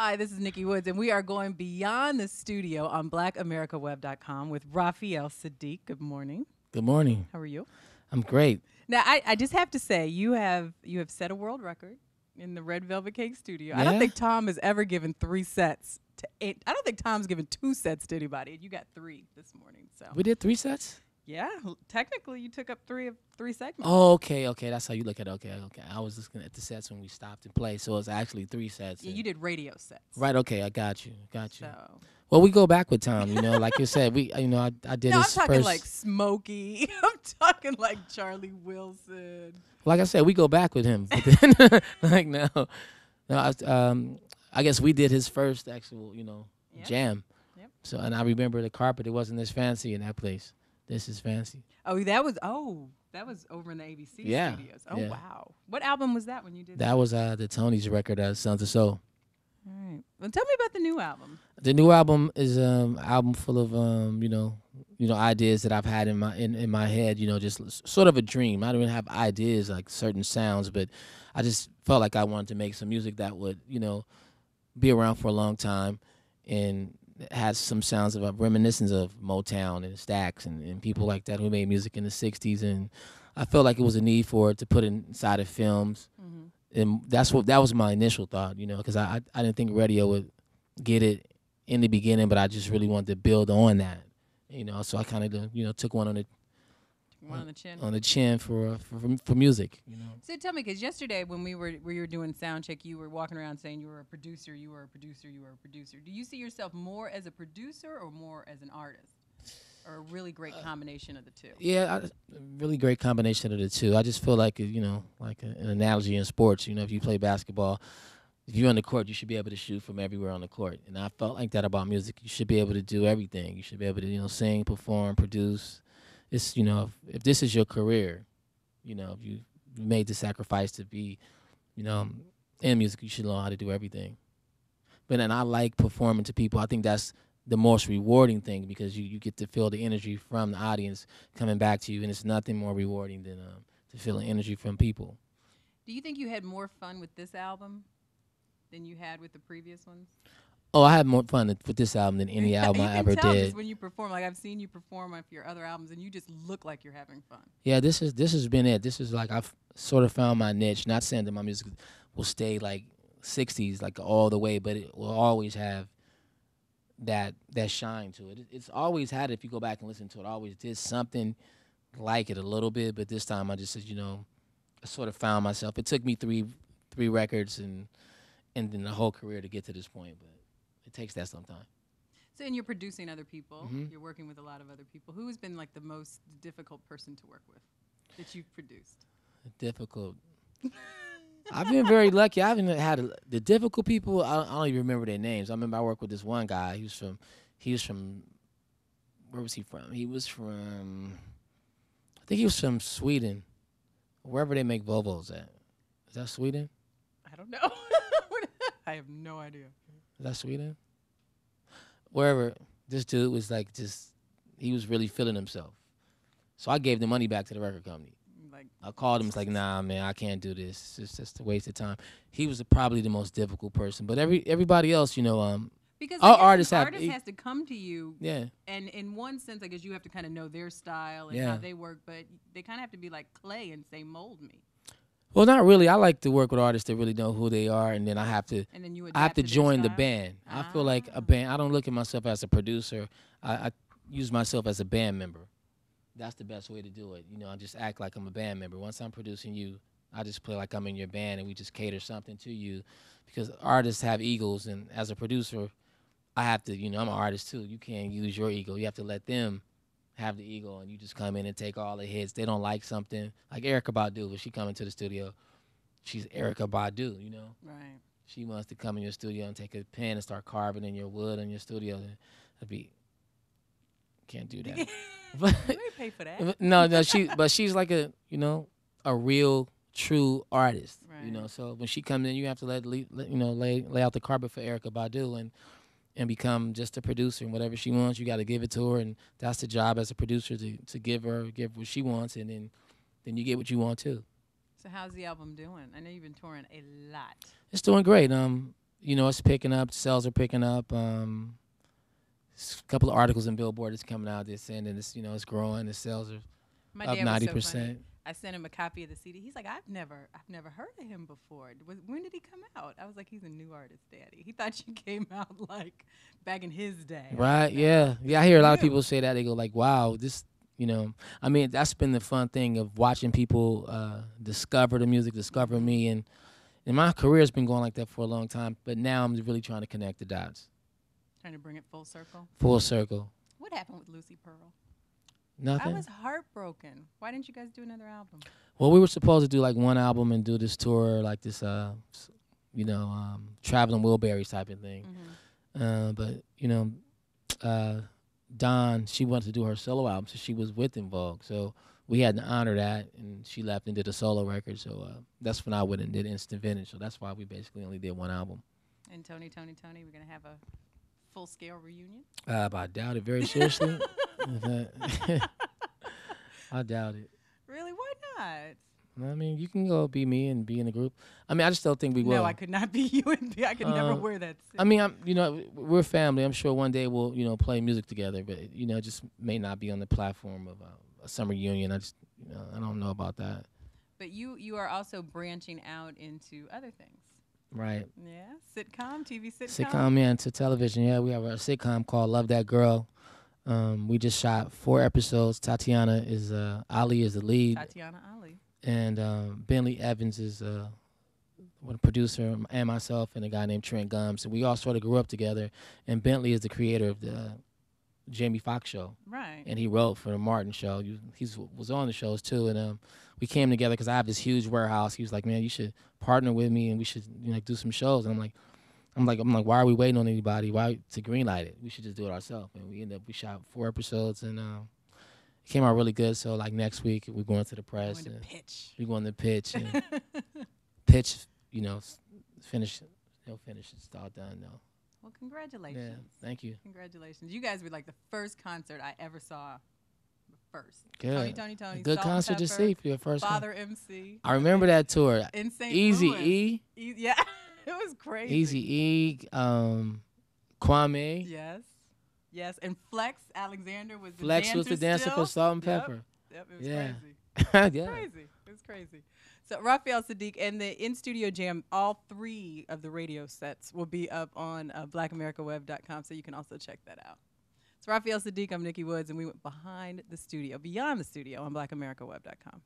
Hi, this is Nikki Woods, and we are going beyond the studio on blackamericaweb.com with Raphael Saadiq. Good morning. Good morning. How are you? I'm great. Now, I just have to say, you have set a world record in the Red Velvet Cake studio. I don't Yeah? think Tom has ever given 3 sets to eight. I don't think Tom's given 2 sets to anybody, and you got 3 this morning. So We did 3 sets? yeah, technically you took up three segments. Oh, okay. That's how you look at it. Okay. I was looking at the sets when we stopped and played, so it's actually 3 sets. Yeah, you did radio sets. Right, okay, I got you. So Well, we go back with Tom, like you said, I did no, I'm his talking first. like Smokey. I'm talking like Charlie Wilson. Like I said, we go back with him. But then, like, no. I guess we did his first actual, Yep. jam. Yep. So, and I remember the carpet, it wasn't as fancy in that place. This is fancy. That was over in the ABC Yeah, studios. Oh yeah. wow. What album was that when you did that? That was the Tony's record, Sons of Soul. All right. Well, tell me about the new album. The new album is album full of ideas that I've had in my head. Just sort of a dream. I don't even have ideas like certain sounds, but I just felt like I wanted to make some music that would be around for a long time, and has some sounds of reminiscence of Motown and Stax and people like that who made music in the '60s, and I felt like it was a need for it to put inside of films. Mm-hmm. And that was my initial thought, because I didn't think radio would get it in the beginning, but I just really wanted to build on that, So I kind of took one on the chin for music, So tell me, because yesterday when we were doing sound check, you were walking around saying you were a producer, you were a producer, you were a producer. Do you see yourself more as a producer or more as an artist, or a really great combination of the two? Yeah, really great combination of the two. I just feel like like an analogy in sports. If you play basketball, if you're on the court, you should be able to shoot from everywhere on the court. And I felt like that about music. You should be able to do everything. You should be able to sing, perform, produce. It's if this is your career, if you made the sacrifice to be, in music, you should know how to do everything. But then I like performing to people. I think that's the most rewarding thing, because you get to feel the energy from the audience coming back to you, and it's nothing more rewarding than to feel the energy from people. Do you think you had more fun with this album than you had with the previous ones? Oh, I had more fun with this album than any album I ever You can tell did. just when you perform. Like I've seen you perform off your other albums, and you just look like you're having fun. Yeah, this has been it. This is like I've sort of found my niche. Not saying that my music will stay like '60s like all the way, but it will always have that shine to it. It's always had it. If you go back and listen to it, always did something like it a little bit. But this time I just said, I sort of found myself. It took me three records and then the whole career to get to this point, but it takes that sometime. So, and you're producing other people. Mhm. You're working with a lot of other people. Who has been like the most difficult person to work with that you've produced? Difficult. I've been very lucky. I haven't had the difficult people. I don't even remember their names. I remember I worked with this one guy. He was from where was he from? He was from, I think he was from Sweden, wherever they make Volvos at. Is that Sweden? I don't know. I have no idea. Is that Sweden? Wherever. This dude was like he was really feeling himself. So I gave the money back to the record company. Like I called him. It's like, nah, man, I can't do this. It's just a waste of time. He was probably the most difficult person. But everybody else, because All I guess artists an have- artist has to come to you, yeah. and in one sense, I guess you have to kind of know their style and Yeah. how they work. But they kind of have to be like clay and say, mold me, Well, not really. I like to work with artists that really know who they are, and then I have to and then you I have adapt to their join the style? band. I feel like Ah. a band. I don't look at myself as a producer. I use myself as a band member. That's the best way to do it. I just act like I'm a band member. Once I'm producing you, I just play like I'm in your band, and we just cater something to you, because artists have egos, and as a producer, I have to. I'm an artist too. You can't use your ego. You have to let them have the ego, and you just come in and take all the hits. They don't like something like Erykah Badu. When she come into the studio, she's Erykah Badu. Right. She wants to come in your studio and take a pen and start carving in your wood in your studio. That'd be can't do that. But You ain't pay for that. no, but she's like a real true artist. Right. So when she comes in, you have to lay out the carpet for Erykah Badu and become just a producer, and whatever she wants, you got to give it to her, and that's the job as a producer to give what she wants, and then you get what you want too. So how's the album doing? I know you've been touring a lot. It's doing great. you know, it's picking up. Sales are picking up. A couple of articles in Billboard is coming out. They're saying that it's, you know, it's growing. The sales are My up dad was so funny. 90%. I sent him a copy of the CD. He's like, I've never heard of him before. When did he come out? I was like, he's a new artist, Daddy. He thought you came out like back in his day. I was Right? like, Yeah. "No, Yeah. I hear a lot of new." people say that. They go like, "Wow, this." You know, I mean, that's been the fun thing of watching people discover the music, discover Mhm. me, and my career has been going like that for a long time. But now I'm really trying to connect the dots, Trying to bring it full circle. full circle. What happened with Lucy Pearl? I Nothing. was heartbroken. Why didn't you guys do another album? Well, we were supposed to do like one album and do this tour, like this, you know, traveling Wilburys type of thing. But you know, uh, Dawn, she wanted to do her solo album, so she was with In Vogue. So we had to honor that, and she left and did a solo record. So that's when I went and did Instant Vintage. So that's why we basically only did one album. And Tony, we're gonna have a full scale reunion. But I doubt it very seriously. I doubt it. Really? Why not? I mean, you can go be me and be in the group. I mean, I just don't think we will. No, I could not be you and be. I could never wear that. I mean, you know, we're family. I'm sure one day we'll, you know, play music together, but you know, it just may not be on the platform of a summer reunion. I just, you know, I don't know about that. But you are also branching out into other things. Right. Yeah, sitcom, TV sitcom. Sitcom, yeah, into television. Yeah, we have a sitcom called Love That Girl. We just shot 4 episodes. Tatiana is Ali is the lead, Tatiana Ali. and Bentley Evans is one producer, and myself and a guy named Trent Gums. And we all sort of grew up together. And Bentley is the creator of the Jamie Foxx show. Right. And he wrote for the Martin show. He was on the shows too. And we came together because I have this huge warehouse. He was like, "Man, you should partner with me, and we should, you know, like, do some shows." And I'm like, why are we waiting on anybody? Why to greenlight it? We should just do it ourselves. And we shot 4 episodes, and it came out really good. So like next week we're going to the press. Going to pitch. We're going to pitch. And pitch, you know, finish. They'll finish. It's all done though. Well, congratulations. Yeah, thank you. Congratulations. You guys were like the first concert I ever saw. First. Good. Tony. A good concert to see for your first one. Father MC. I remember that tour. In St. Easy Louis. E. Yeah. It was crazy. Easy E. Kwame. Yes. And Flex Alexander was the Flex dancer was the dancer still. for Salt and Pepper. Yep, it was Yeah. crazy. Yeah. It was crazy. So Raphael Saadiq and the In Studio Jam, all 3 of the radio sets will be up on blackamericaweb.com, so you can also check that out. It's Raphael Saadiq, I'm Nikki Woods, and we went beyond the studio on blackamericaweb.com.